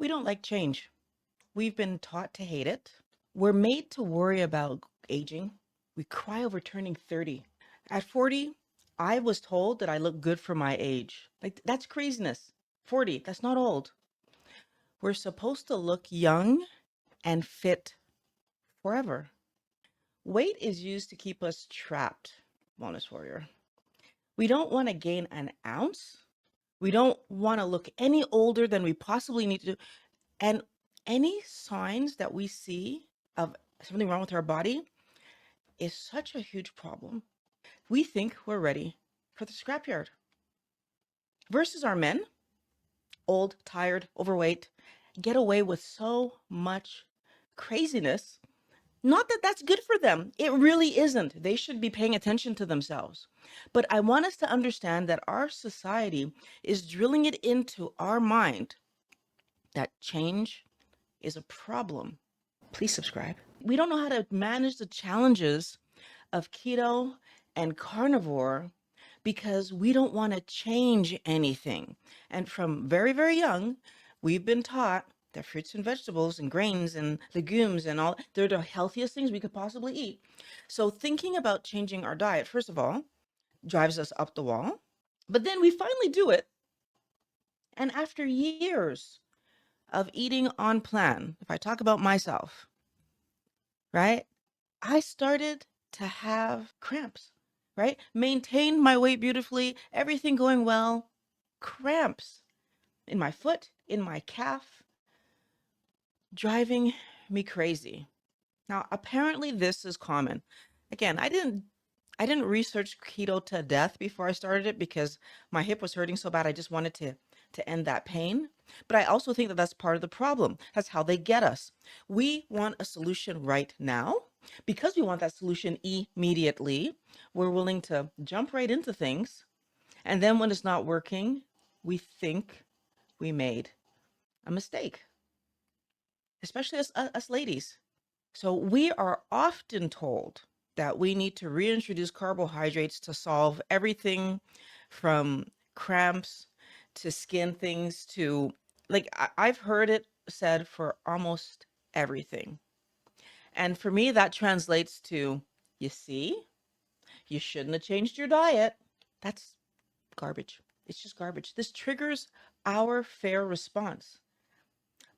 We don't like change. We've been taught to hate it. We're made to worry about aging. We cry over turning 30. At 40, I was told that I look good for my age. Like, that's craziness. 40, that's not old. We're supposed to look young and fit forever. Weight is used to keep us trapped, Wellness Warrior. We don't want to gain an ounce. We don't want to look any older than we possibly need to. And any signs that we see of something wrong with our body is such a huge problem. We think we're ready for the scrapyard. Versus our men, old, tired, overweight, get away with so much craziness. Not that that's good for them. It really isn't. They should be paying attention to themselves. But I want us to understand that our society is drilling it into our mind that change is a problem. Please subscribe. We don't know how to manage the challenges of keto and carnivore because we don't want to change anything. And from very, very young, we've been taught that fruits and vegetables and grains and legumes and all, they're the healthiest things we could possibly eat. So thinking about changing our diet, first of all, drives us up the wall. But then we finally do it. And after years of eating on plan, if I talk about myself, right? I started to have cramps, right? Maintained my weight beautifully, everything going well. Cramps in my foot, in my calf, driving me crazy. Now, apparently this is common. Again, I didn't research keto to death before I started it because my hip was hurting so bad I just wanted to end that pain. But I also think that that's part of the problem. That's how they get us. We want a solution right now. Because we want that solution immediately, we're willing to jump right into things. And then when it's not working, we think we made a mistake, especially us ladies. So we are often told that we need to reintroduce carbohydrates to solve everything from cramps to skin things to like I've heard it said for almost everything. And for me, that translates to, you see, you shouldn't have changed your diet. That's garbage. It's just garbage. This triggers our fair response.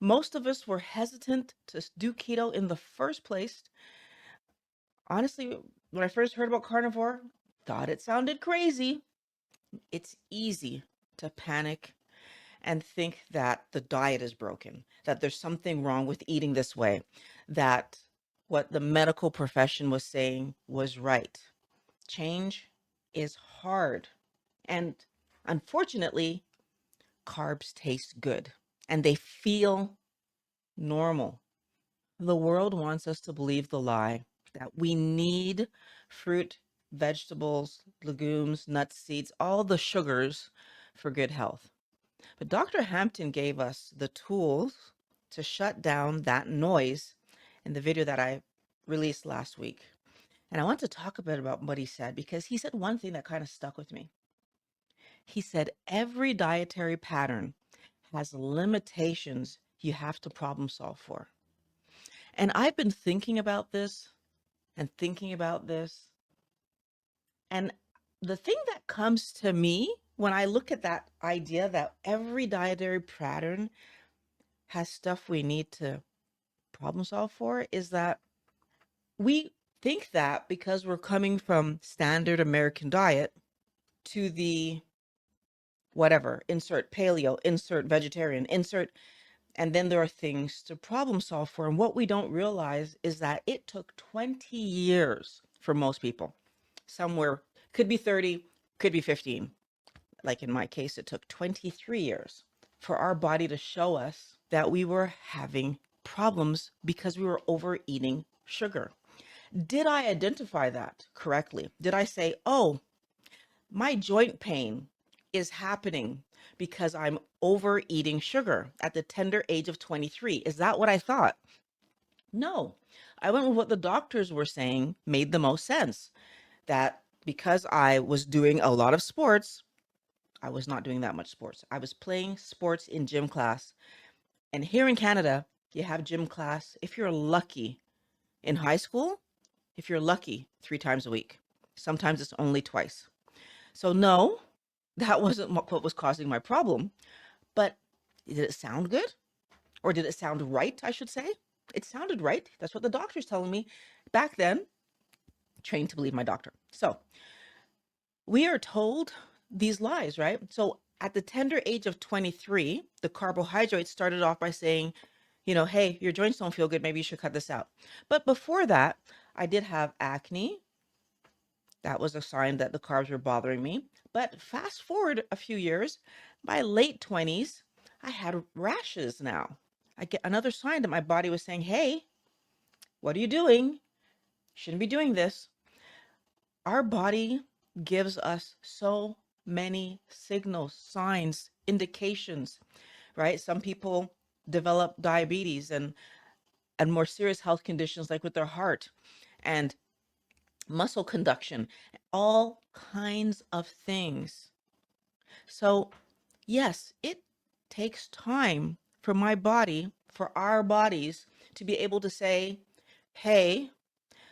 Most of us were hesitant to do keto in the first place. Honestly, when I first heard about carnivore, thought it sounded crazy. It's easy to panic and think that the diet is broken, that there's something wrong with eating this way, that what the medical profession was saying was right. Change is hard. And unfortunately, carbs taste good and they feel normal. The world wants us to believe the lie that we need fruit, vegetables, legumes, nuts, seeds, all the sugars for good health. But Dr. Hampton gave us the tools to shut down that noise in the video that I released last week. And I want to talk a bit about what he said because he said one thing that kind of stuck with me. He said every dietary pattern has limitations you have to problem solve for. And I've been thinking about this and thinking about this. And the thing that comes to me when I look at that idea that every dietary pattern has stuff we need to problem solve for is that we think that because we're coming from standard American diet to the whatever, insert paleo, insert vegetarian, insert, and then there are things to problem solve for. And what we don't realize is that it took 20 years for most people. Somewhere could be 30, could be 15. Like in my case, it took 23 years for our body to show us that we were having problems because we were overeating sugar. Did I identify that correctly? Did I say, oh, my joint pain is happening because I'm overeating sugar at the tender age of 23? Is that what I thought? No, I went with what the doctors were saying made the most sense. That because I was doing a lot of sports, I was not doing that much sports. I was playing sports in gym class And here in Canada, you have gym class, if you're lucky, in high school, if you're lucky, 3 times a week. Sometimes it's only twice. So, no, that wasn't what was causing my problem. But did it sound good? Or did it sound right, I should say? It sounded right. That's what the doctor's telling me. Back then, trained to believe my doctor. So, we are told these lies, right? So, at the tender age of 23, the carbohydrates started off by saying, hey, your joints don't feel good. Maybe you should cut this out. But before that, I did have acne. That was a sign that the carbs were bothering me. But fast forward a few years, by late 20s, I had rashes now. I get another sign that my body was saying, hey, what are you doing? Shouldn't be doing this. Our body gives us so many signals, signs, indications, right? Some people develop diabetes and more serious health conditions like with their heart and muscle conduction, all kinds of things. So, yes, it takes time for my body, for our bodies to be able to say, hey,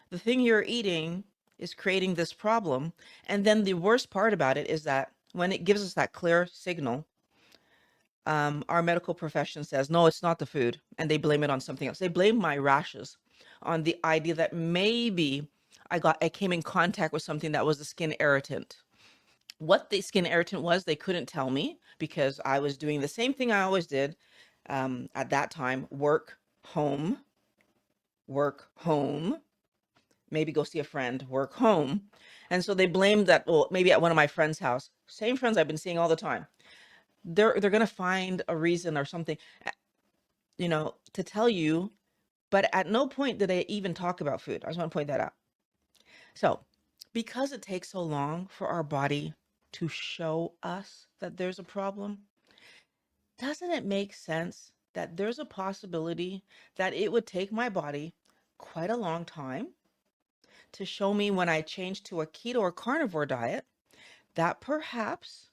the thing you're eating is creating this problem. And then the worst part about it is that when it gives us that clear signal, our medical profession says, no, it's not the food. And they blame it on something else. They blame my rashes on the idea that maybe I came in contact with something that was a skin irritant. What the skin irritant was, they couldn't tell me because I was doing the same thing I always did at that time: work, home, maybe go see a friend, work, home. And so they blamed that, well, maybe at one of my friends' house, same friends I've been seeing all the time. They're gonna find a reason or something, to tell you, but at no point did they even talk about food. I just want to point that out. So, because it takes so long for our body to show us that there's a problem, doesn't it make sense that there's a possibility that it would take my body quite a long time to show me when I change to a keto or carnivore diet that perhaps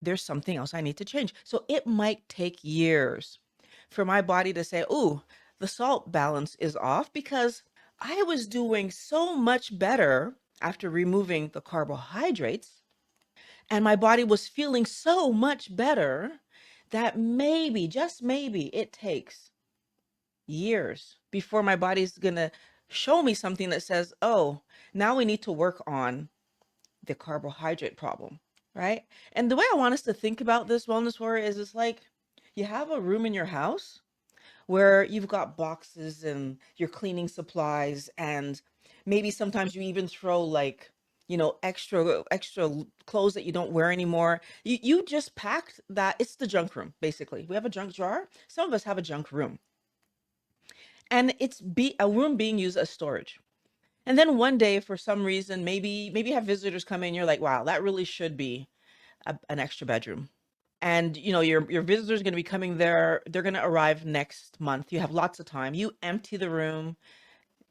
there's something else I need to change? So it might take years for my body to say, ooh, the salt balance is off because I was doing so much better after removing the carbohydrates, and my body was feeling so much better that maybe, just maybe, it takes years before my body's going to show me something that says, oh, now we need to work on the carbohydrate problem, right? And the way I want us to think about this, wellness warrior, is it's like you have a room in your house where you've got boxes and your cleaning supplies, and maybe sometimes you even throw, like, extra clothes that you don't wear anymore. You just packed that. It's the junk room, basically. We have a junk drawer. Some of us have a junk room, and it's a room being used as storage. And then one day, for some reason, maybe you have visitors come in, you're like, wow, that really should be an extra bedroom. And your visitors are going to be coming there. They're going to arrive next month. You have lots of time. You empty the room,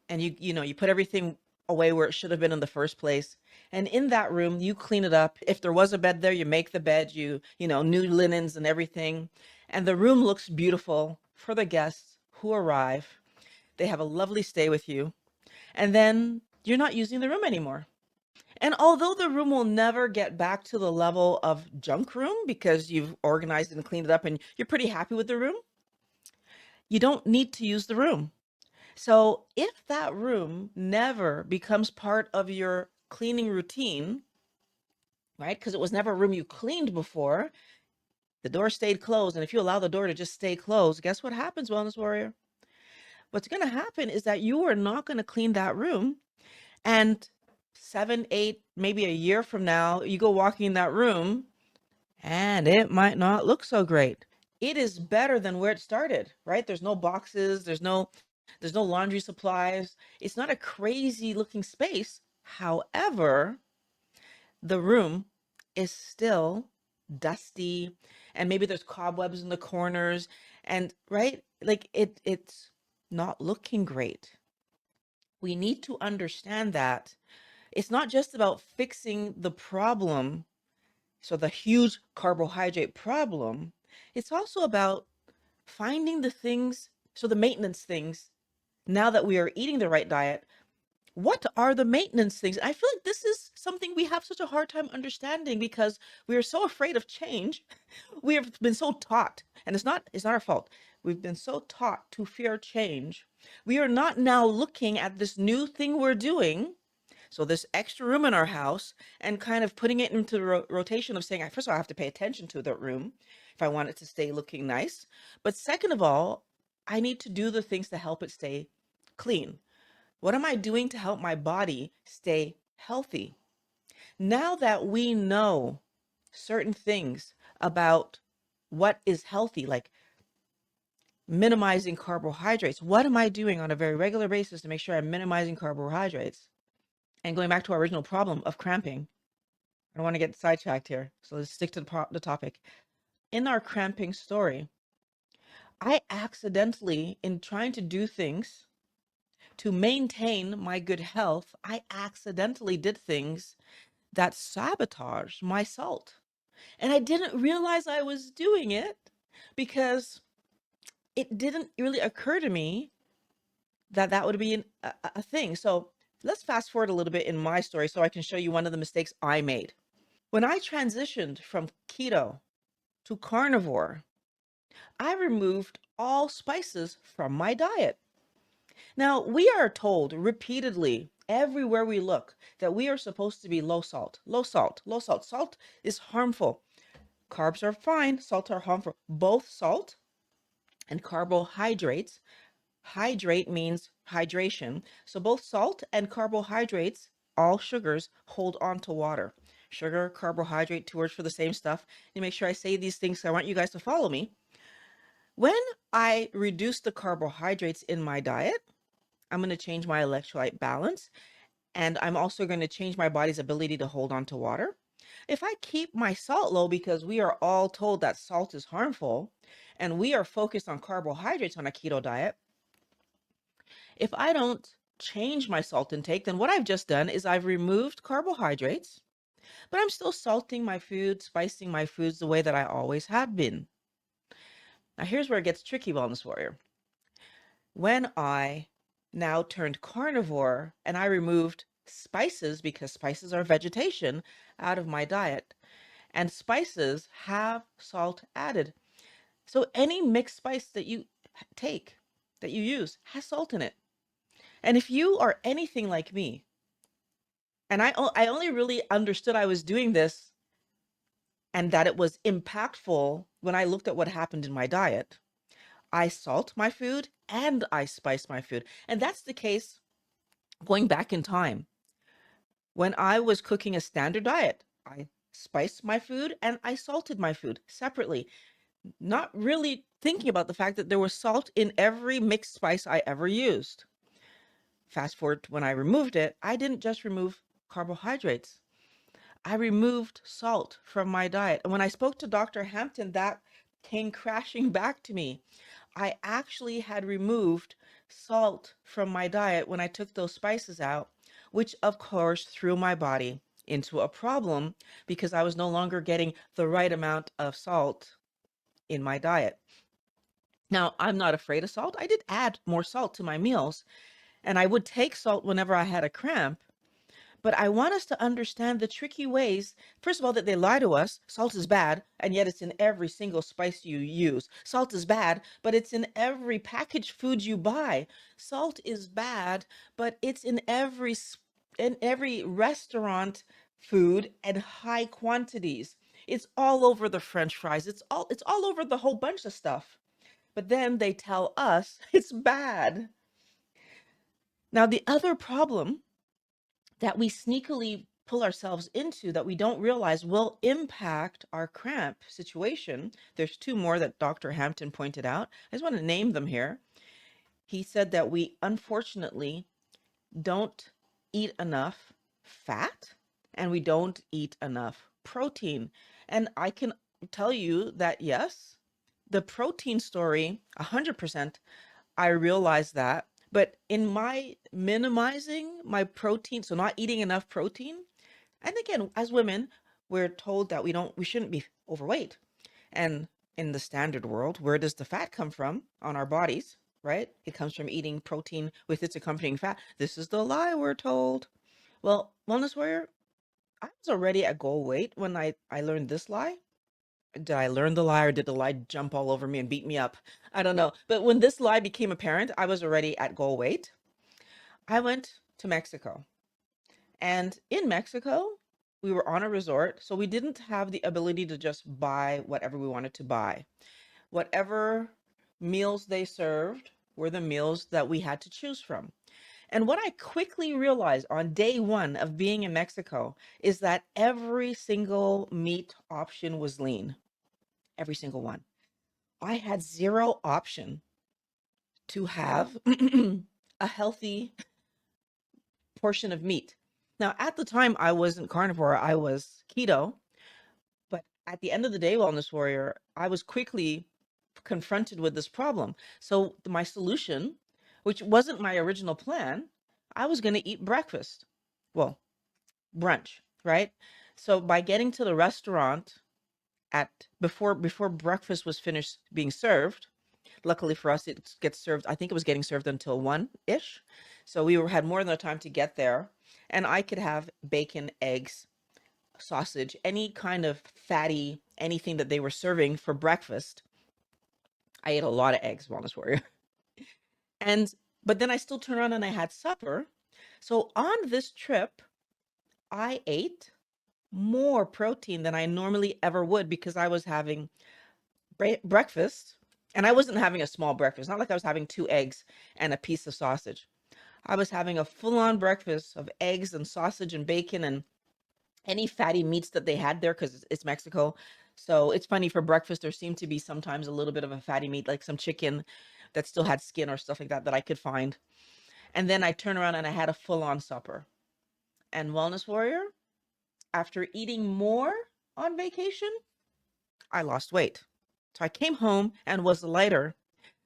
and you put everything away where it should have been in the first place. And in that room, you clean it up. If there was a bed there, you make the bed. New linens and everything, and the room looks beautiful for the guests who arrive. They have a lovely stay with you, and then you're not using the room anymore. And although the room will never get back to the level of junk room because you've organized and cleaned it up and you're pretty happy with the room, you don't need to use the room. So if that room never becomes part of your cleaning routine, right? Because it was never a room you cleaned before, the door stayed closed. And if you allow the door to just stay closed, guess what happens, Wellness Warrior? What's going to happen is that you are not going to clean that room. And 7, 8, maybe a year from now, you go walking in that room and it might not look so great. It is better than where it started, right? There's no boxes, there's no laundry supplies. It's not a crazy looking space. However, the room is still dusty, and maybe there's cobwebs in the corners, and right? Like it's not looking great. We need to understand that it's not just about fixing the problem, so the huge carbohydrate problem. It's also about finding the things, so the maintenance things, now that we are eating the right diet, what are the maintenance things? I feel like this is something we have such a hard time understanding because we are so afraid of change. We have been so taught, and it's not our fault. We've been so taught to fear change. We are not now looking at this new thing we're doing, so this extra room in our house, and kind of putting it into the rotation of saying, first of all, I have to pay attention to the room if I want it to stay looking nice. But second of all, I need to do the things to help it stay clean. What am I doing to help my body stay healthy? Now that we know certain things about what is healthy, like minimizing carbohydrates, what am I doing on a very regular basis to make sure I'm minimizing carbohydrates? And going back to our original problem of cramping, I don't want to get sidetracked here, so let's stick to the topic. In our cramping story, I accidentally, in trying to do things to maintain my good health, I accidentally did things that sabotaged my salt. And I didn't realize I was doing it because it didn't really occur to me that that would be a thing. So let's fast forward a little bit in my story so I can show you one of the mistakes I made. When I transitioned from keto to carnivore, I removed all spices from my diet. Now, we are told repeatedly, everywhere we look, that we are supposed to be low salt, low salt, low salt. Salt is harmful. Carbs are fine, salt are harmful. Both salt and carbohydrates, hydrate means hydration. So both salt and carbohydrates, all sugars, hold on to water. Sugar, carbohydrate, two words for the same stuff. You make sure I say these things, so I want you guys to follow me. When I reduce the carbohydrates in my diet, I'm going to change my electrolyte balance, and I'm also going to change my body's ability to hold on to water. If I keep my salt low, because we are all told that salt is harmful, and we are focused on carbohydrates on a keto diet, if I don't change my salt intake, then what I've just done is I've removed carbohydrates, but I'm still salting my food, spicing my foods the way that I always have been. Now, here's where it gets tricky, Wellness Warrior. When I now turned carnivore and I removed spices, because spices are vegetation, out of my diet, and spices have salt added. So any mixed spice that you take, that you use, has salt in it. And if you are anything like me, and I only really understood I was doing this and that it was impactful when I looked at what happened in my diet. I salt my food and I spice my food. And that's the case going back in time. When I was cooking a standard diet, I spiced my food and I salted my food separately, not really thinking about the fact that there was salt in every mixed spice I ever used. Fast forward to when I removed it, I didn't just remove carbohydrates. I removed salt from my diet. And when I spoke to Dr. Hampton, that came crashing back to me. I actually had removed salt from my diet when I took those spices out, which of course threw my body into a problem because I was no longer getting the right amount of salt in my diet. Now, I'm not afraid of salt. I did add more salt to my meals, and I would take salt whenever I had a cramp. But I want us to understand the tricky ways, first of all, that they lie to us. Salt is bad, and yet it's in every single spice you use. Salt is bad, but it's in every packaged food you buy. Salt is bad, but it's in every restaurant food and high quantities. It's all over the French fries. It's all over the whole bunch of stuff. But then they tell us it's bad. Now, the other problem that we sneakily pull ourselves into that we don't realize will impact our cramp situation. There's two more that Dr. Hampton pointed out. I just want to name them here. He said that we unfortunately don't eat enough fat and we don't eat enough protein. And I can tell you that yes, the protein story, 100%, I realized that. But in my minimizing my protein, so not eating enough protein, and again, as women, we're told that we shouldn't be overweight. And in the standard world, where does the fat come from on our bodies, right? It comes from eating protein with its accompanying fat. This is the lie we're told. Well, Wellness Warrior, I was already at goal weight when I learned this lie. Did I learn the lie or did the lie jump all over me and beat me up? I don't know. But when this lie became apparent, I was already at goal weight. I went to Mexico. And in Mexico, we were on a resort, so we didn't have the ability to just buy whatever we wanted to buy. Whatever meals they served were the meals that we had to choose from. And what I quickly realized on day one of being in Mexico is that every single meat option was lean, every single one. I had zero option to have a healthy portion of meat. Now, at the time, I wasn't carnivore, I was keto. But at the end of the day, Wellness Warrior, I was quickly confronted with this problem. So my solution, which wasn't my original plan, I was going to eat breakfast. Well, brunch, right? So by getting to the restaurant at before breakfast was finished being served, luckily for us, it gets served. I think it was getting served until 1-ish. So we had more than enough time to get there. And I could have bacon, eggs, sausage, any kind of fatty, anything that they were serving for breakfast. I ate a lot of eggs, Wellness Warrior. And but then I still turned around and I had supper. So on this trip, I ate more protein than I normally ever would because I was having breakfast, and I wasn't having a small breakfast. Not like I was having 2 eggs and a piece of sausage. I was having a full-on breakfast of eggs and sausage and bacon and any fatty meats that they had there because it's Mexico. So it's funny, for breakfast, there seemed to be sometimes a little bit of a fatty meat, like some chicken that still had skin or stuff like that that I could find. And then I turned around and I had a full-on supper. And Wellness Warrior, after eating more on vacation, I lost weight. So I came home and was lighter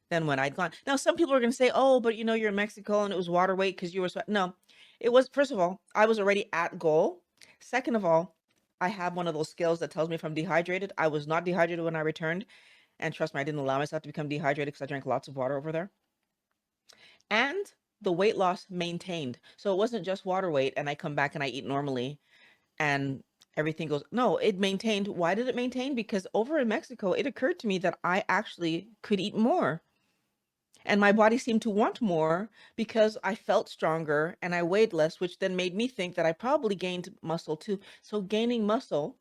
than when I'd gone. Now, some people are going to say, oh, but you're in Mexico and it was water weight because you were sweat. No, it was, first of all, I was already at goal. Second of all, I have one of those scales that tells me if I'm dehydrated. I was not dehydrated when I returned. And trust me, I didn't allow myself to become dehydrated because I drank lots of water over there. And the weight loss maintained. So it wasn't just water weight and I come back and I eat normally and everything goes, no, it maintained. Why did it maintain? Because over in Mexico, it occurred to me that I actually could eat more. And my body seemed to want more because I felt stronger and I weighed less, which then made me think that I probably gained muscle too. So gaining muscle,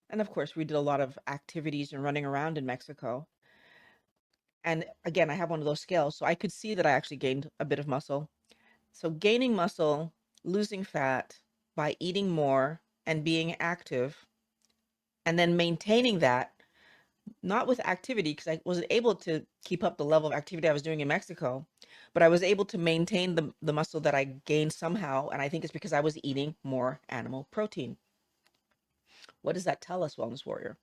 and of course, we did a lot of activities and running around in Mexico. And again, I have one of those scales, so I could see that I actually gained a bit of muscle. So gaining muscle, losing fat by eating more and being active, and then maintaining that, not with activity, because I wasn't able to keep up the level of activity I was doing in Mexico, but I was able to maintain the muscle that I gained somehow. And I think it's because I was eating more animal protein. What does that tell us, Wellness Warrior?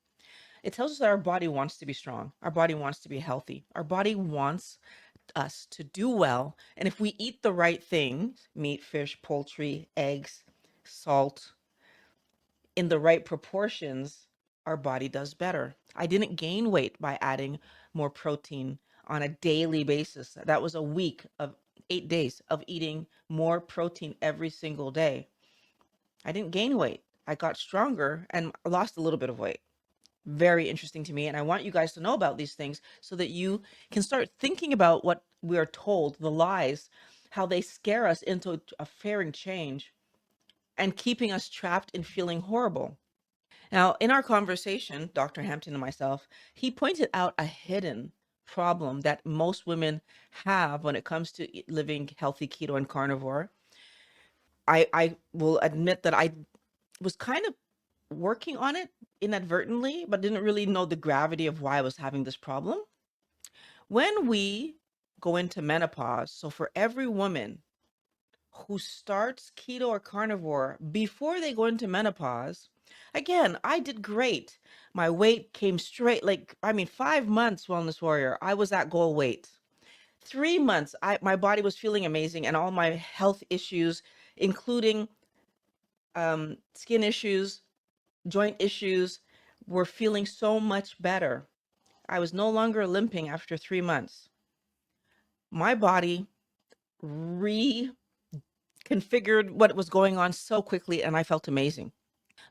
It tells us that our body wants to be strong. Our body wants to be healthy. Our body wants us to do well. And if we eat the right things, meat, fish, poultry, eggs, salt, in the right proportions, our body does better. I didn't gain weight by adding more protein on a daily basis. That was a week of 8 days of eating more protein every single day. I didn't gain weight. I got stronger and lost a little bit of weight. Very interesting to me. And I want you guys to know about these things so that you can start thinking about what we are told, the lies, how they scare us into a fearing change and keeping us trapped in feeling horrible. Now, in our conversation, Dr. Hampton and myself, he pointed out a hidden problem that most women have when it comes to living healthy keto and carnivore. I will admit that I was kind of working on it inadvertently, but didn't really know the gravity of why I was having this problem. When we go into menopause, so for every woman who starts keto or carnivore before they go into menopause, again, I did great. My weight came straight, like, I mean, 5 months, Wellness Warrior, I was at goal weight. 3 months, my body was feeling amazing, and all my health issues, including skin issues, joint issues, were feeling so much better. I was no longer limping after 3 months. My body reconfigured what was going on so quickly, and I felt amazing.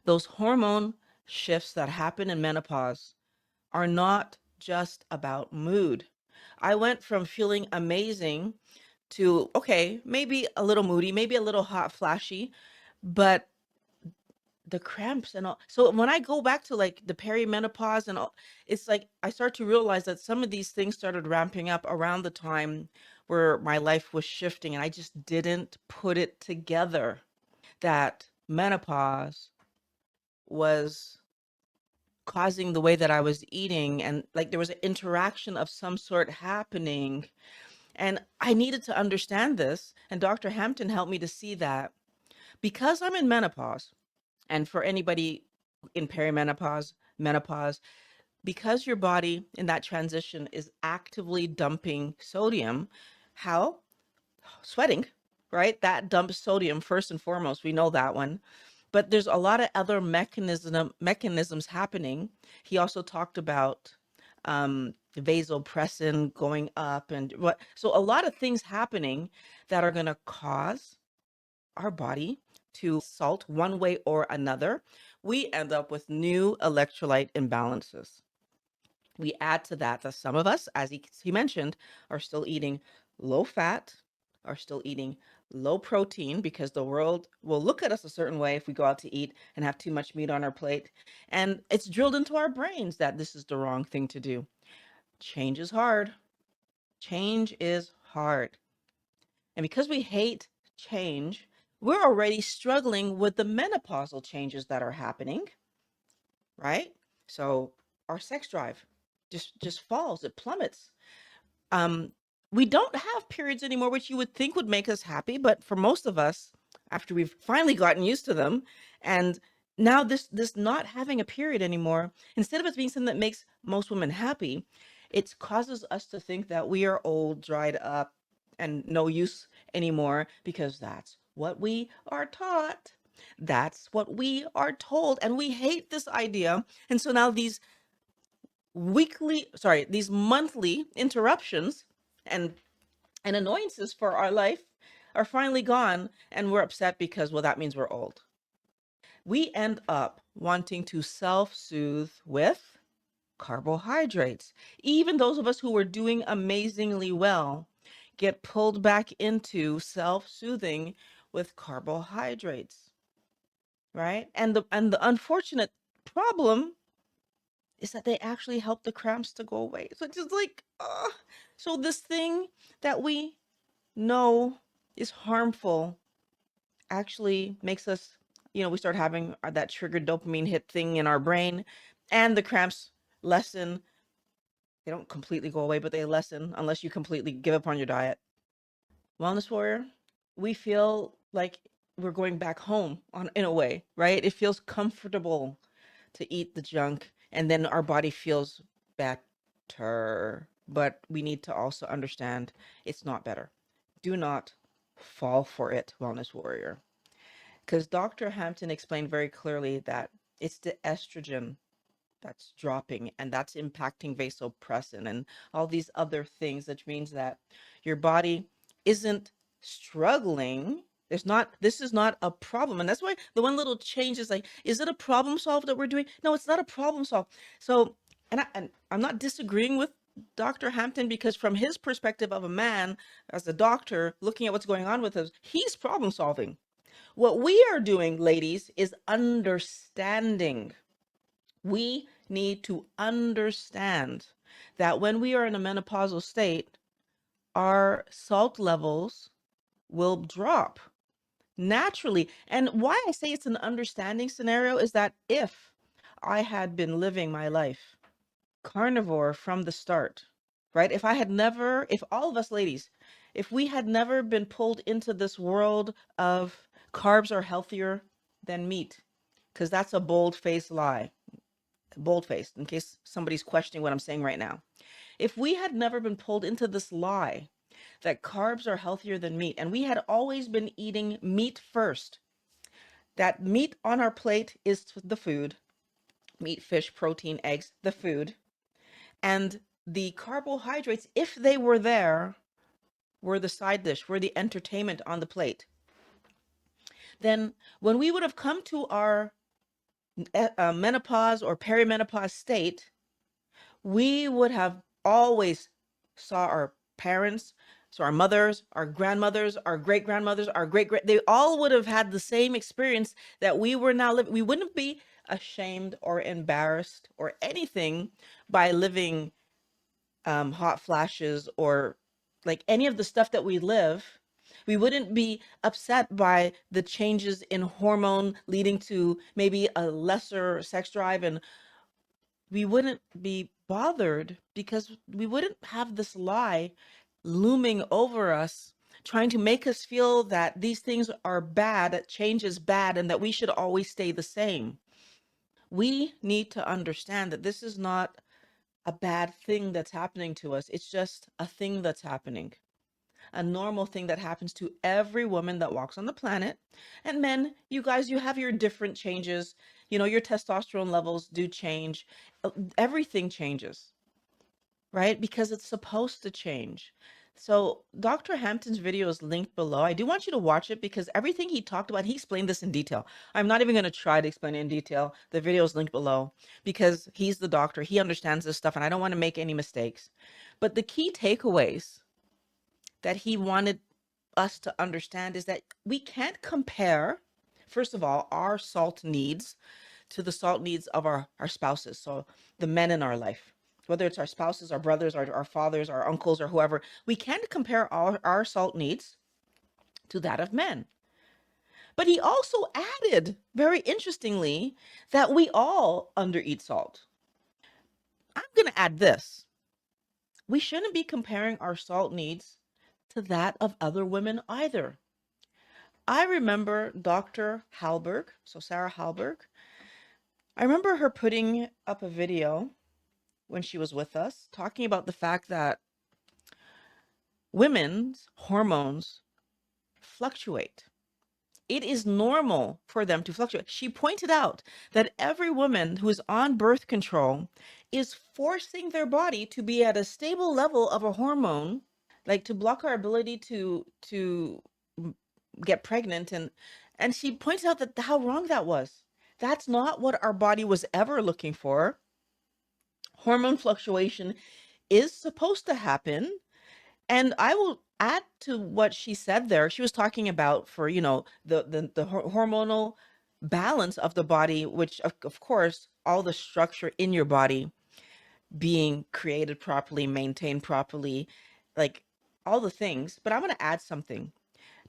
Those hormone shifts that happen in menopause are not just about mood. I went from feeling amazing to, okay, maybe a little moody, maybe a little hot flashy, but the cramps and all. So when I go back to like the perimenopause and all, it's like I start to realize that some of these things started ramping up around the time where my life was shifting, and I just didn't put it together that menopause was causing the way that I was eating, and like there was an interaction of some sort happening. And I needed to understand this. And Dr. Hampton helped me to see that because I'm in menopause, and for anybody in perimenopause, menopause, because your body in that transition is actively dumping sodium, how? Sweating, right? That dumps sodium first and foremost. We know that one. But there's a lot of other mechanisms happening. He also talked about vasopressin going up and what. So a lot of things happening that are going to cause our body to salt one way or another. We end up with new electrolyte imbalances. We add to that that some of us, as he mentioned, are still eating low fat, are still eating low protein because the world will look at us a certain way if we go out to eat and have too much meat on our plate. And it's drilled into our brains that this is the wrong thing to do. Change is hard. Change is hard. And because we hate change, we're already struggling with the menopausal changes that are happening, right? So our sex drive just falls, it plummets. Um, we don't have periods anymore, which you would think would make us happy, but for most of us, after we've finally gotten used to them, and now this not having a period anymore, instead of it being something that makes most women happy, it causes us to think that we are old, dried up, and no use anymore because that's what we are taught. That's what we are told, and we hate this idea. And so now these monthly interruptions and annoyances for our life are finally gone, and we're upset because, well, that means we're old. We end up wanting to self-soothe with carbohydrates. Even those of us who were doing amazingly well get pulled back into self-soothing with carbohydrates, right? And the unfortunate problem is that they actually help the cramps to go away. So it's just like, so this thing that we know is harmful actually makes us, we start having that triggered dopamine hit thing in our brain, and the cramps lessen. They don't completely go away, but they lessen unless you completely give up on your diet. Wellness Warrior, we feel like we're going back home in a way, right? It feels comfortable to eat the junk, and then our body feels better. But we need to also understand it's not better. Do not fall for it, Wellness Warrior. Because Dr. Hampton explained very clearly that it's the estrogen that's dropping, and that's impacting vasopressin and all these other things, which means that your body isn't struggling. This is not a problem. And that's why the one little change is like, is it a problem solve that we're doing? No, it's not a problem solve. So, and I'm not disagreeing with Dr. Hampton, because from his perspective of a man as a doctor looking at what's going on with us, he's problem solving. What we are doing, ladies, is understanding. We need to understand that when we are in a menopausal state, our salt levels will drop naturally. And why I say it's an understanding scenario is that if I had been living my life carnivore from the start, right? If all of us ladies, if we had never been pulled into this world of carbs are healthier than meat, because that's a bold-faced lie, bold-faced, in case somebody's questioning what I'm saying right now. If we had never been pulled into this lie that carbs are healthier than meat, and we had always been eating meat first, that meat on our plate is the food, meat, fish, protein, eggs, the food, And the carbohydrates, if they were there, were the side dish, were the entertainment on the plate. Then when we would have come to our menopause or perimenopause state, we would have always saw our parents, so our mothers, our grandmothers, our great grandmothers, our great, they all would have had the same experience that we were now living. We wouldn't be ashamed or embarrassed or anything by living hot flashes or like any of the stuff that we live. We wouldn't be upset by the changes in hormone leading to maybe a lesser sex drive, and we wouldn't be bothered because we wouldn't have this lie looming over us trying to make us feel that these things are bad, that change is bad, and that we should always stay the same. We need to understand that this is not a bad thing that's happening to us. It's just a thing that's happening, a normal thing that happens to every woman that walks on the planet. And men, you guys, you have your different changes. You know, your testosterone levels do change. Everything changes, right? Because it's supposed to change. So Dr. Hampton's video is linked below. I do want you to watch it because everything he talked about, he explained this in detail. I'm not even going to try to explain it in detail. The video is linked below because he's the doctor. He understands this stuff and I don't want to make any mistakes. But the key takeaways that he wanted us to understand is that we can't compare, first of all, our salt needs to the salt needs of our spouses. So the men in our life, whether it's our spouses, our brothers, our fathers, our uncles, or whoever, we can't compare our salt needs to that of men. But he also added, very interestingly, that we all undereat salt. I'm going to add this. We shouldn't be comparing our salt needs to that of other women either. I remember Dr. Halberg, so Sarah Halberg. I remember her putting up a video when she was with us talking about the fact that women's hormones fluctuate. It is normal for them to fluctuate. She pointed out that every woman who is on birth control is forcing their body to be at a stable level of a hormone, like to block our ability to get pregnant. And she pointed out that how wrong that was. That's not what our body was ever looking for. Hormone fluctuation is supposed to happen. And I will add to what she said there. She was talking about for, you know, the hormonal balance of the body, which of course, all the structure in your body being created properly, maintained properly, like all the things. But I'm going to add something.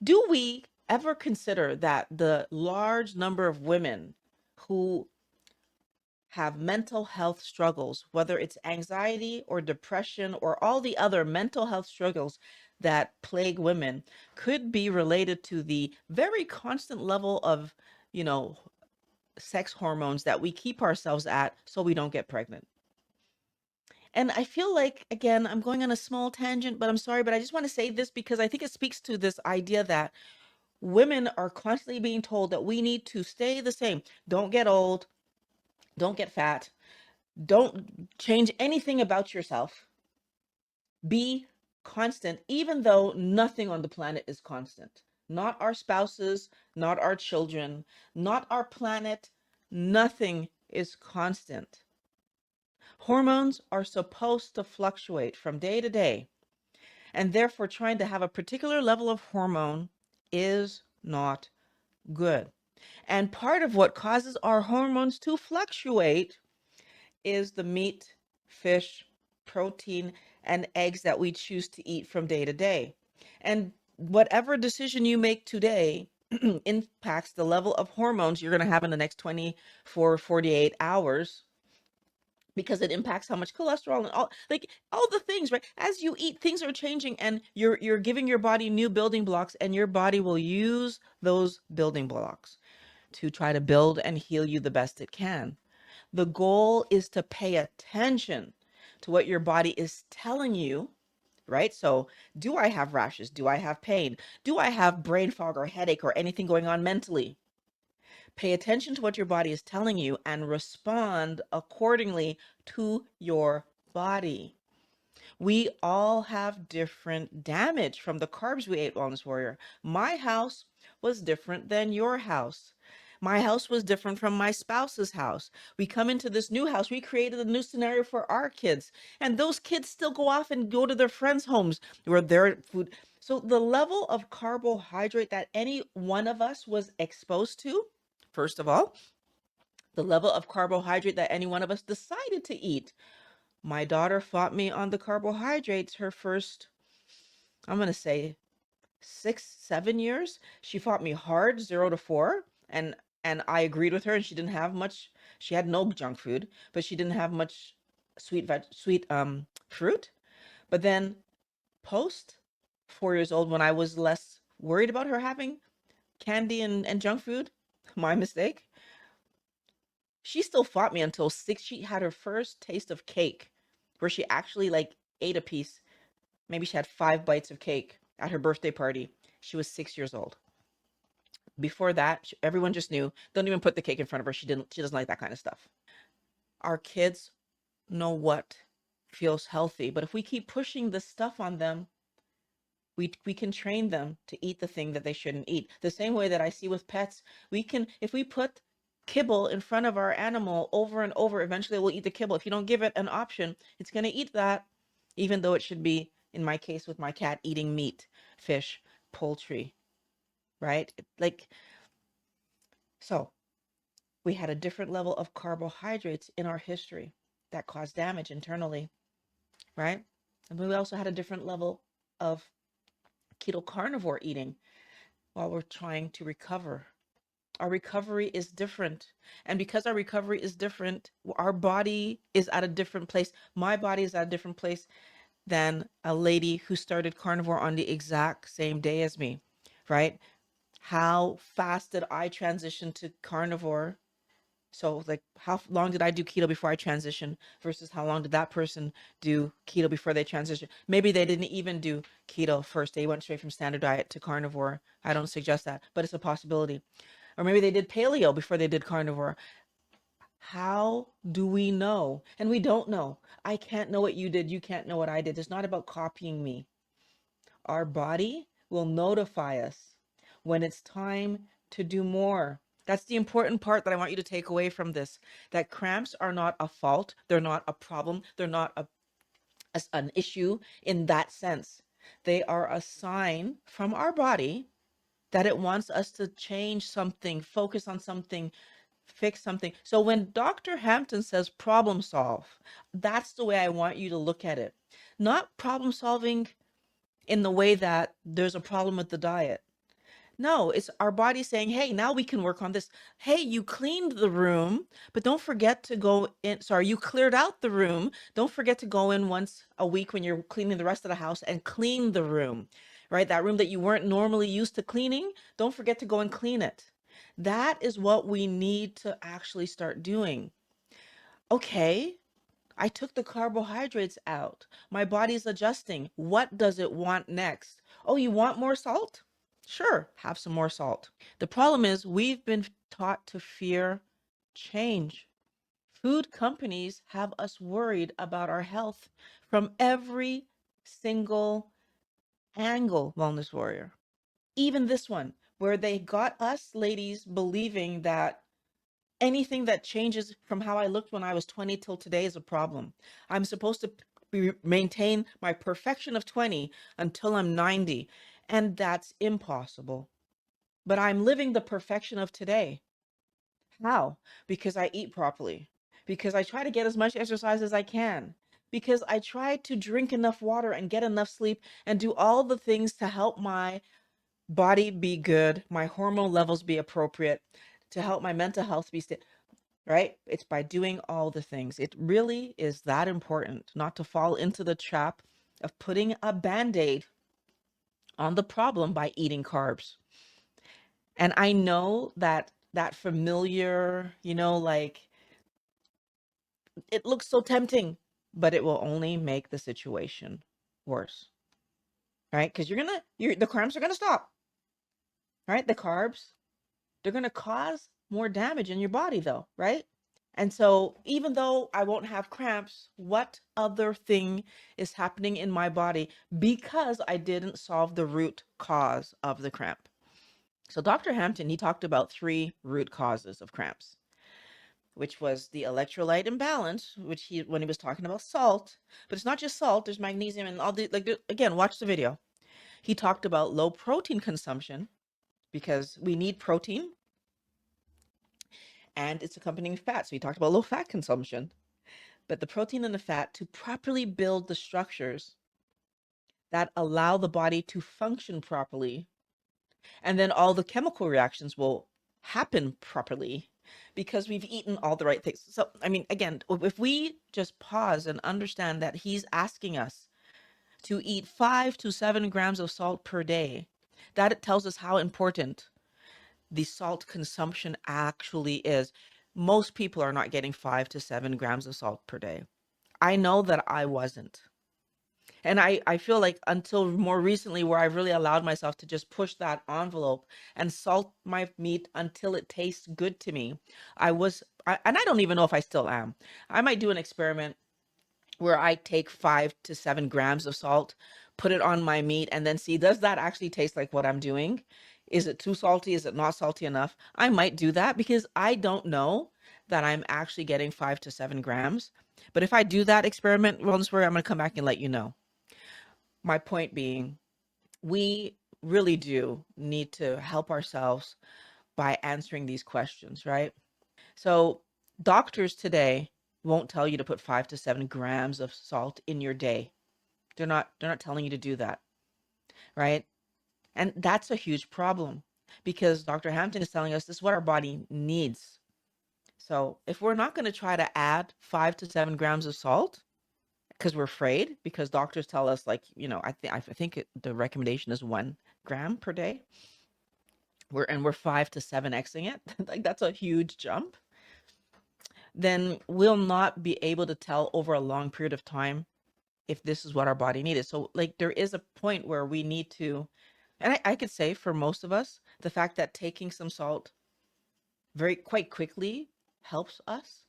Do we ever consider that the large number of women who have mental health struggles, whether it's anxiety or depression or all the other mental health struggles that plague women, could be related to the very constant level of, you know, sex hormones that we keep ourselves at so we don't get pregnant? And I feel like, again, I'm going on a small tangent, but I'm sorry, but I just want to say this because I think it speaks to this idea that women are constantly being told that we need to stay the same. Don't get old, don't get fat, don't change anything about yourself. Be constant, even though nothing on the planet is constant. Not our spouses, not our children, not our planet. Nothing is constant. Hormones are supposed to fluctuate from day to day, and therefore trying to have a particular level of hormone is not good. And part of what causes our hormones to fluctuate is the meat, fish, protein, and eggs that we choose to eat from day to day. And whatever decision you make today impacts the level of hormones you're going to have in the next 24, 48 hours because it impacts how much cholesterol and all the things, right? As you eat, things are changing and you're giving your body new building blocks, and your body will use those building blocks to try to build and heal you the best it can. The goal is to pay attention to what your body is telling you, right? So, do I have rashes? Do I have pain? Do I have brain fog or headache or anything going on mentally? Pay attention to what your body is telling you and respond accordingly to your body. We all have different damage from the carbs we ate, Wellness Warrior. My house was different than your house. My house was different from my spouse's house. We come into this new house, we created a new scenario for our kids, and those kids still go off and go to their friends' homes where their food. So the level of carbohydrate that any one of us was exposed to, first of all, the level of carbohydrate that any one of us decided to eat. My daughter fought me on the carbohydrates her first, I'm going to say 6, 7 years. She fought me hard, 0 to 4. And I agreed with her, and she didn't have much. She had no junk food, but she didn't have much sweet fruit. But then post 4 years old, when I was less worried about her having candy and junk food, my mistake, she still fought me until 6. She had her first taste of cake where she actually like ate a piece. Maybe she had 5 bites of cake at her birthday party. She was 6 years old. Before that, everyone just knew, don't even put the cake in front of her. She doesn't like that kind of stuff. Our kids know what feels healthy, but if we keep pushing this stuff on them, we can train them to eat the thing that they shouldn't eat. The same way that I see with pets, we can, if we put kibble in front of our animal over and over, eventually it will eat the kibble. If you don't give it an option, it's going to eat that, even though it should be, in my case with my cat, eating meat, fish, poultry, right? Like, so we had a different level of carbohydrates in our history that caused damage internally, right? And we also had a different level of keto carnivore eating while we're trying to recover. Our recovery is different. And because our recovery is different, our body is at a different place. My body is at a different place than a lady who started carnivore on the exact same day as me, right? How fast did I transition to carnivore? So like how long did I do keto before I transitioned versus how long did that person do keto before they transitioned? Maybe they didn't even do keto first. They went straight from standard diet to carnivore. I don't suggest that, but it's a possibility. Or maybe they did paleo before they did carnivore. How do we know? And we don't know. I can't know what you did. You can't know what I did. It's not about copying me. Our body will notify us when it's time to do more. That's the important part that I want you to take away from this, that cramps are not a fault. They're not a problem. They're not an issue in that sense. They are a sign from our body that it wants us to change something, focus on something, fix something. So when Dr. Hampton says problem solve, that's the way I want you to look at it. Not problem solving in the way that there's a problem with the diet. No, it's our body saying, hey, now we can work on this. Hey, you cleaned the room, but don't forget to go in. Sorry, you cleared out the room. Don't forget to go in once a week when you're cleaning the rest of the house and clean the room, right? That room that you weren't normally used to cleaning, don't forget to go and clean it. That is what we need to actually start doing. Okay, I took the carbohydrates out. My body's adjusting. What does it want next? Oh, you want more salt? Sure, have some more salt. The problem is we've been taught to fear change. Food companies have us worried about our health from every single angle, Wellness Warrior. Even this one, where they got us ladies believing that anything that changes from how I looked when I was 20 till today is a problem. I'm supposed to maintain my perfection of 20 until I'm 90, and that's impossible. But I'm living the perfection of today. How? Because I eat properly, because I try to get as much exercise as I can, because I try to drink enough water and get enough sleep and do all the things to help my body be good, my hormone levels be appropriate, to help my mental health be stable, right? It's by doing all the things. It really is that important not to fall into the trap of putting a band-aid on the problem by eating carbs. And I know that that familiar, like it looks so tempting, but it will only make the situation worse, right? Because the cramps are gonna stop, right? The carbs, they're gonna cause more damage in your body though, right? And so, even though I won't have cramps, what other thing is happening in my body because I didn't solve the root cause of the cramp? So, Dr. Hampton, he talked about three root causes of cramps, which was the electrolyte imbalance, which when he was talking about salt, but it's not just salt, there's magnesium and all the, like, again, watch the video. He talked about low protein consumption because we need protein and its accompanying fat. So, he talked about low fat consumption. But the protein and the fat to properly build the structures that allow the body to function properly. And then all the chemical reactions will happen properly because we've eaten all the right things. So, I mean, again, if we just pause and understand that he's asking us to eat 5 to 7 grams of salt per day, that it tells us how important the salt consumption actually is. Most people are not getting 5 to 7 grams of salt per day. I know that I wasn't. And I feel like until more recently, where I've really allowed myself to just push that envelope and salt my meat until it tastes good to me, and I don't even know if I still am. I might do an experiment where I take 5 to 7 grams of salt, put it on my meat, and then see, does that actually taste like what I'm doing? Is it too salty? Is it not salty enough? I might do that because I don't know that I'm actually getting 5 to 7 grams. But if I do that experiment, well, I'm going to come back and let you know. My point being, we really do need to help ourselves by answering these questions, right? So, doctors today won't tell you to put 5 to 7 grams of salt in your day. They're not telling you to do that, right? And that's a huge problem because Dr. Hampton is telling us this is what our body needs. So, if we're not going to try to add 5 to 7 grams of salt, because we're afraid, because doctors tell us, like, I think the recommendation is 1 gram per day. We're 5 to 7xing it. Like, that's a huge jump. Then we'll not be able to tell over a long period of time if this is what our body needed. So, like, there is a point where we need to, and I could say for most of us, the fact that taking some salt quite quickly helps us,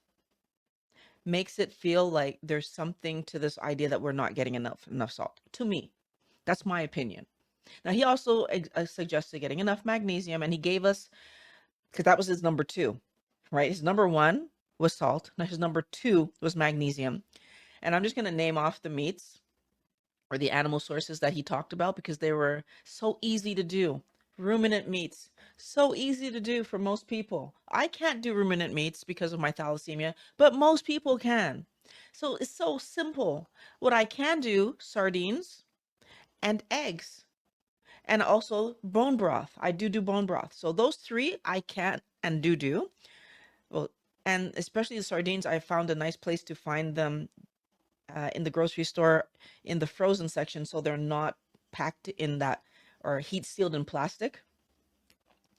makes it feel like there's something to this idea that we're not getting enough salt. To me, that's my opinion. Now, he also suggested getting enough magnesium, and he gave us, because that was his number two, right? His number one was salt. Now, his number two was magnesium. And I'm just going to name off the meats or the animal sources that he talked about because they were so easy to do. Ruminant meats, so easy to do for most people. I can't do ruminant meats because of my thalassemia, but most people can. So it's so simple. What I can do, sardines and eggs, and also bone broth. I do bone broth. So those three I can and do. Well, and especially the sardines, I found a nice place to find them in the grocery store in the frozen section, so they're not packed in that or heat sealed in plastic.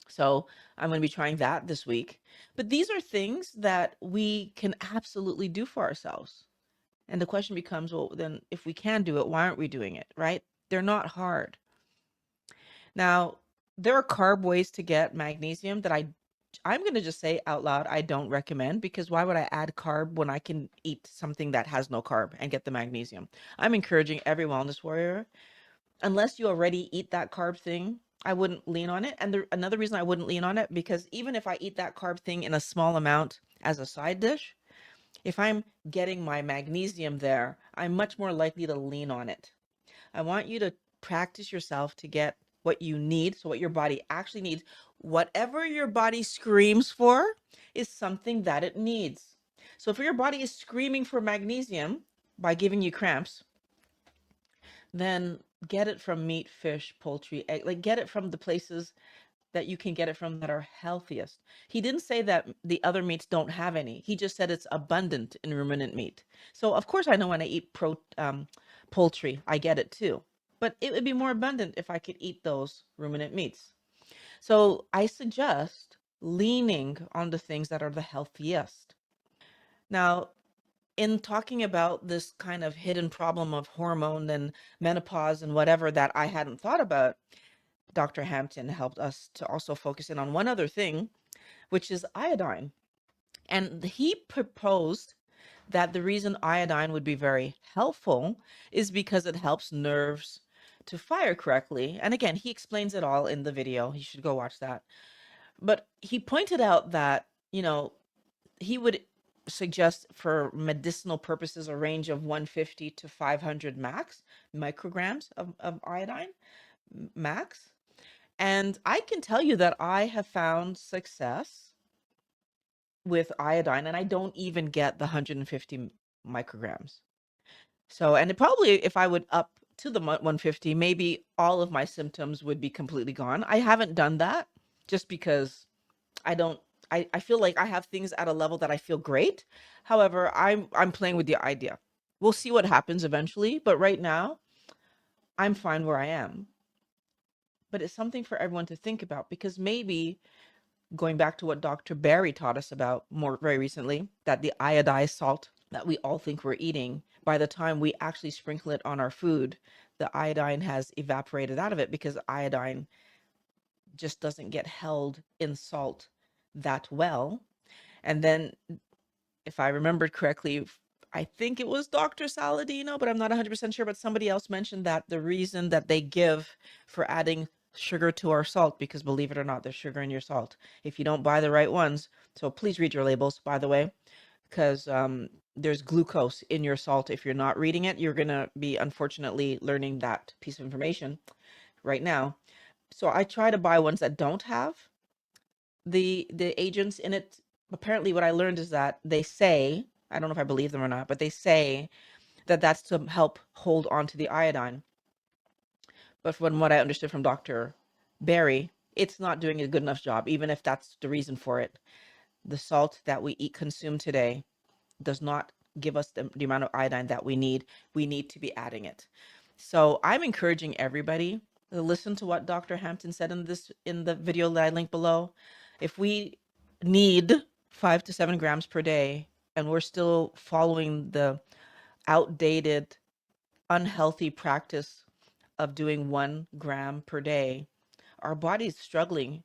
So I'm going to be trying that this week. But these are things that we can absolutely do for ourselves. And the question becomes, well, then if we can do it, why aren't we doing it, right? They're not hard. Now, there are carb ways to get magnesium that I'm going to just say out loud, I don't recommend, because why would I add carb when I can eat something that has no carb and get the magnesium? I'm encouraging every wellness warrior, unless you already eat that carb thing, I wouldn't lean on it. And another reason I wouldn't lean on it, because even if I eat that carb thing in a small amount as a side dish, if I'm getting my magnesium there, I'm much more likely to lean on it. I want you to practice yourself to get what you need. So, what your body actually needs, whatever your body screams for, is something that it needs. So, if your body is screaming for magnesium by giving you cramps, then get it from meat, fish, poultry, egg. Like, get it from the places that you can get it from that are healthiest. He didn't say that the other meats don't have any. He just said it's abundant in ruminant meat. So of course I know when I eat poultry, I get it too. But it would be more abundant if I could eat those ruminant meats. So I suggest leaning on the things that are the healthiest. Now, in talking about this kind of hidden problem of hormone and menopause and whatever that I hadn't thought about, Dr. Hampton helped us to also focus in on one other thing, which is iodine. And he proposed that the reason iodine would be very helpful is because it helps nerves to fire correctly. And again, he explains it all in the video. You should go watch that. But he pointed out that, he would suggest for medicinal purposes a range of 150 to 500 max micrograms of iodine max. And I can tell you that I have found success with iodine, and I don't even get the 150 micrograms. So, and it probably, if I would up to the 150, maybe all of my symptoms would be completely gone. I haven't done that just because I don't, I feel like I have things at a level that I feel great. However, I'm playing with the idea. We'll see what happens eventually, but right now I'm fine where I am. But it's something for everyone to think about, because maybe going back to what Dr. Barry taught us about more very recently, that the iodized salt that we all think we're eating, by the time we actually sprinkle it on our food, the iodine has evaporated out of it, because iodine just doesn't get held in salt that well. And then, if I remembered correctly, I think it was Dr. Saladino, but I'm not 100% sure. But somebody else mentioned that the reason that they give for adding sugar to our salt, because believe it or not, there's sugar in your salt if you don't buy the right ones. So please read your labels, by the way, because there's glucose in your salt. If you're not reading it, you're going to be unfortunately learning that piece of information right now. So I try to buy ones that don't have the agents in it. Apparently what I learned is that they say, I don't know if I believe them or not, but they say that that's to help hold on to the iodine. But from what I understood from Dr. Barry, it's not doing a good enough job, even if that's the reason for it. The salt that we consume today does not give us the amount of iodine that we need. We need to be adding it. So I'm encouraging everybody to listen to what Dr. Hampton said in the video that I linked below. If we need 5 to 7 grams per day, and we're still following the outdated, unhealthy practice of doing 1 gram per day, our body's struggling,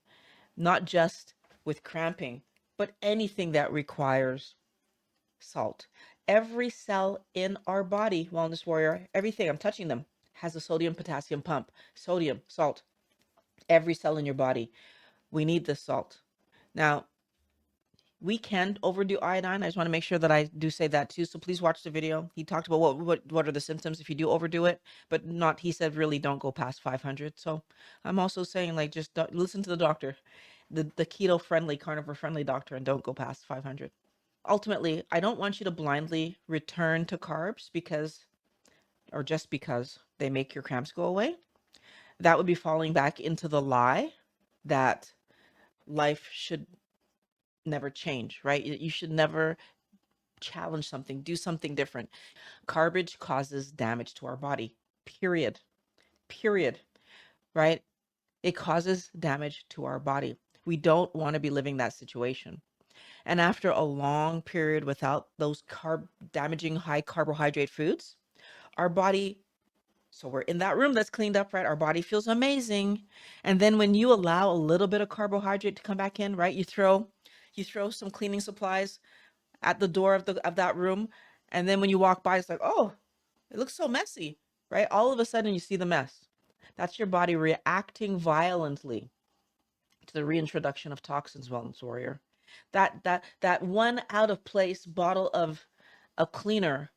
not just with cramping, but anything that requires salt. Every cell in our body, Wellness Warrior, everything, I'm touching them, has a sodium potassium pump. Sodium, salt. Every cell in your body. We need this salt. Now, we can overdo iodine. I just want to make sure that I do say that too. So please watch the video. He talked about what are the symptoms if you do overdo it, but not, he said, really don't go past 500. So I'm also saying, like, just listen to the doctor, the keto friendly, carnivore friendly doctor, and don't go past 500. Ultimately, I don't want you to blindly return to carbs because, or just because they make your cramps go away. That would be falling back into the lie that life should never change, right? You should never challenge something, do something different. Garbage causes damage to our body, period. Period, right? It causes damage to our body. We don't want to be living that situation. And after a long period without those damaging high carbohydrate foods, our body, so we're in that room that's cleaned up, right? Our body feels amazing. And then when you allow a little bit of carbohydrate to come back in, right? You throw some cleaning supplies at the door of that room. And then when you walk by, it's like, oh, it looks so messy, right? All of a sudden you see the mess. That's your body reacting violently to the reintroduction of toxins, Wellness Warrior. That one out of place bottle of a cleaner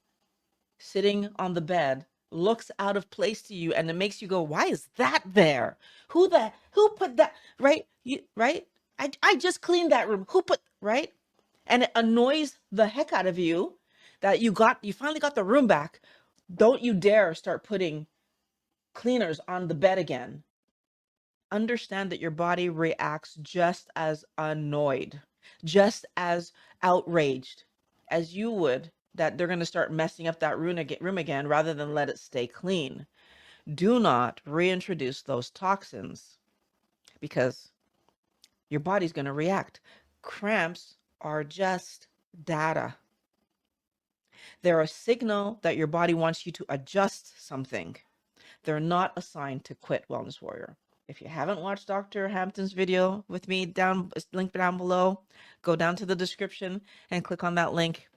sitting on the bed looks out of place to you, and it makes you go, why is that there? Who put that, right? Right? I just cleaned that room. Who put, right? And it annoys the heck out of you that you finally got the room back. Don't you dare start putting cleaners on the bed again. Understand that your body reacts just as annoyed, just as outraged as you would that they're going to start messing up that room again rather than let it stay clean. Do not reintroduce those toxins because your body's going to react. Cramps are just data. They're a signal that your body wants you to adjust something. They're not a sign to quit, Wellness Warrior. If you haven't watched Dr. Hampton's video with me, down it's linked down below. Go down to the description and click on that link.